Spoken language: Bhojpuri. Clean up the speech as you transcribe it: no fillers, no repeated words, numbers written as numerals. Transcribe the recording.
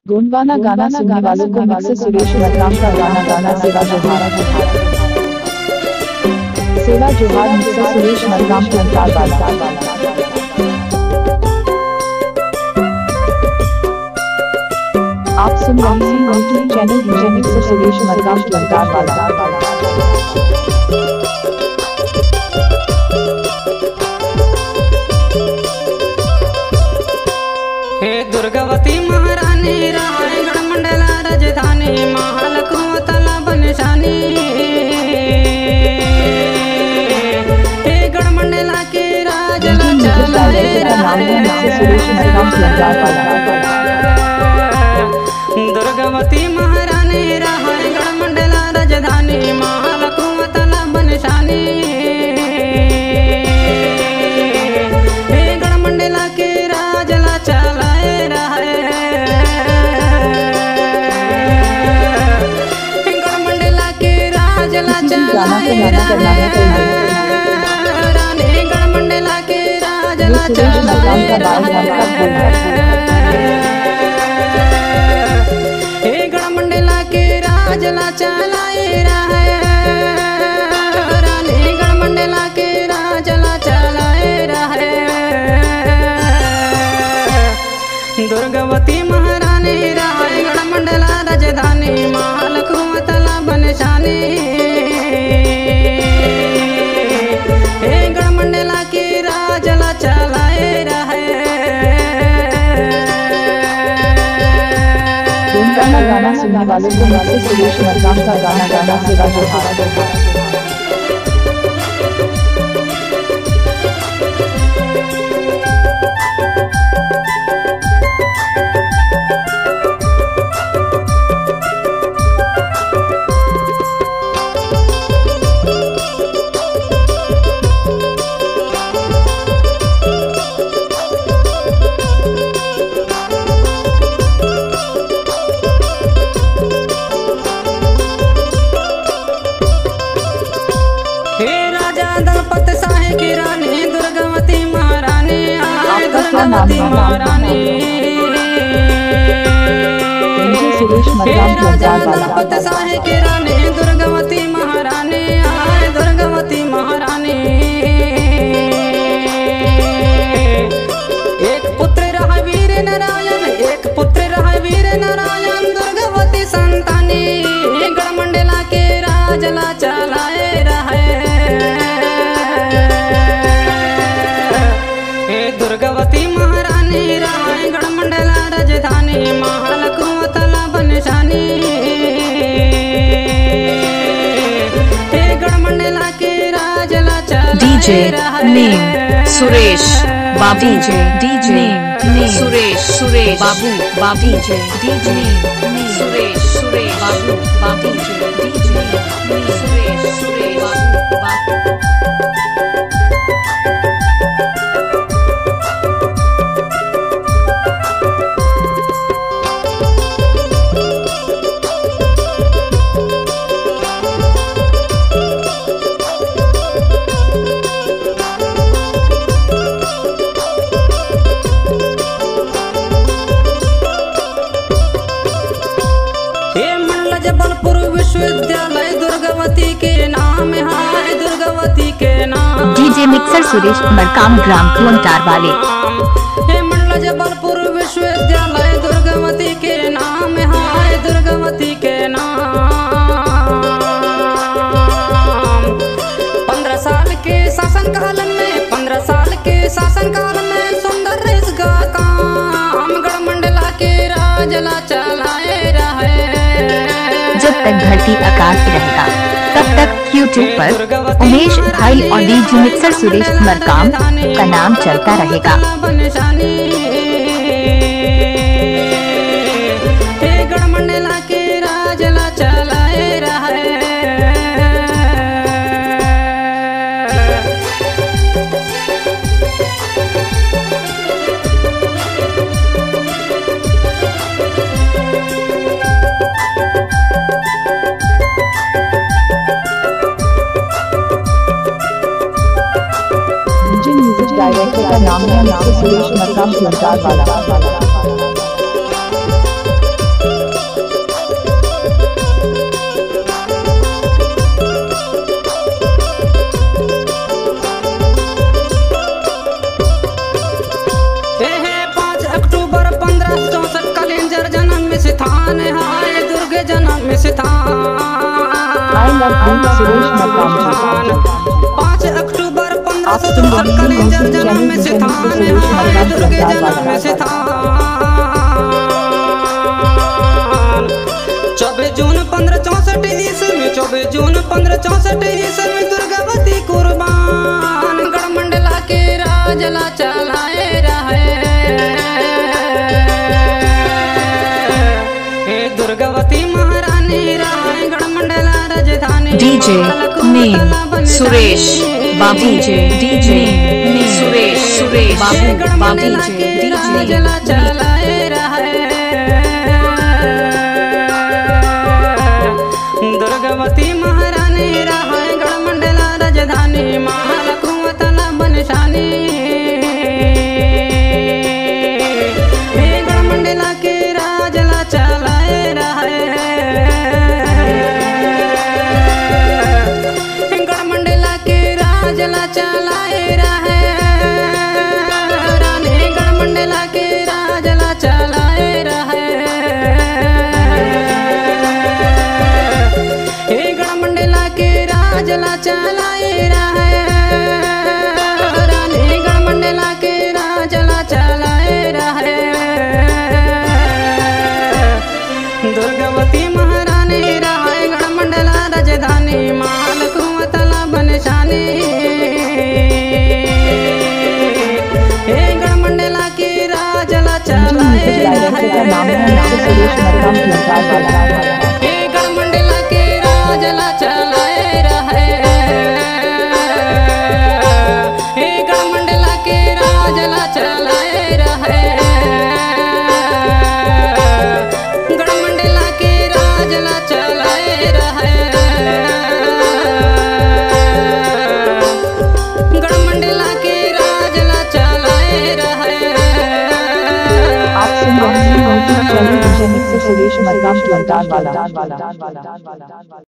गोंडवाना गाना सुनने वालों को मिक्सर सुरेश मरकाम का गाना गाना सेवा जोहार। सेवा जोहार मिक्सर सुरेश मरकाम टंकार वाला। आप सुन रहे हैं YouTube channel D J mixer Suresh Markam टंकार वाला। दुर्गावती महारानी रायगढ़ मंडला राजधानी महालक्ष्मी बनशानी गढ़ मंडला के राजला दुर्गावती महारानी रायगढ़ मंडला राजधानी महालक्ष्मी बनशानी गढ़ मंडला के राजला रानीगढ़ मंडला के राजला गढ़ मंडला के राजला चलाए रहे रानीगढ़ मंडला के राजला चलाए रहे दुर्गावती महारानी रायगढ़ मंडला राजधानी महालक्ष्मी बनशानी गढ़ मंडला के राजला चलाए रहे। गाना सुनने वालों को मिक्सर सुरेश मरकाम का गाना गाना सेवा जोहार। दुर्गावती महारानी दुर्गावती महारानी राजा दलपत साहे की रानी दुर्गावती महारानी दुर्गावती महारानी एक पुत्र रहा वीर नारायण एक पुत्र रहा वीर नारायण दुर्गावती संतानी गढ़ मंडला के राजला चलाए रहे दुर्गावती महारानी रायगढ़ मंडला राजधानी महालक्ष्मी बनशानी गढ़ मंडला के राजला DJ name Suresh Babu DJ name Suresh Babu DJ name Suresh Babu DJ name Suresh Babu. Jabalpur विश्वविद्यालय दुर्गावती के नाम है दुर्गावती के नाम DJ mixer Suresh Markam gram टंकार वाले मंडला जबलपुर विश्वविद्यालय दुर्गावती के नाम है दुर्गावती के नाम 15 साल के शासन काल में 15 साल के शासन काल में सुंदर इसका काम गढ़ मंडला के राजला चलाए रहे जब तक धरती आकाश रहेगा तब तक यूट्यूब पर उमेश भाई और डीजे मिक्सर सुरेश मरकाम का नाम चलता रहेगा। गढ़ मंडला के राजला चलाए रहे डायरेक्टर का नाम है सुरेश मरकाम टंकार वाला। ससुर कली जर जन्म में से थान हाय दुर्गे जन्म में से थान 24 जून 1564 ईस्वी 24 जून 1564 ईस्वी दुर्गावती कुर्बान गढ़मंडला के राजला चलाए रहे दुर्गावती महारानी राय गढ़मंडला राजधानी DJ name Suresh Babu DJ name Suresh Babu राजला चलाए रहे दुर्गावती महारानी राय गढ़मंडला राजधानी महालक्ष्मी बनशानी गढ़मंडला के राजला चलाए रहे गढ़मंडला के राजला चलाए रहे रानी गढ़मंडला के राजला चलाए रहे गढ़मंडला के राजला चलाए रहे रानी गढ़मंडला के राजला चलाए रहे दुर्गावती महारानी राय गढ़मंडला राजधानी महालक्ष्मी बनशानी गढ़मंडला के राजला चलाए रहे गढ़मंडला के राजला चलाए रहे गढ़मंडला के राजला चलाए रहे गढ़मंडला के राजला चलाए रहे गढ़मंडला के राजला चलाए रहे आप सुन रहे हैं सुरेश मरकाम की अंदाज वाला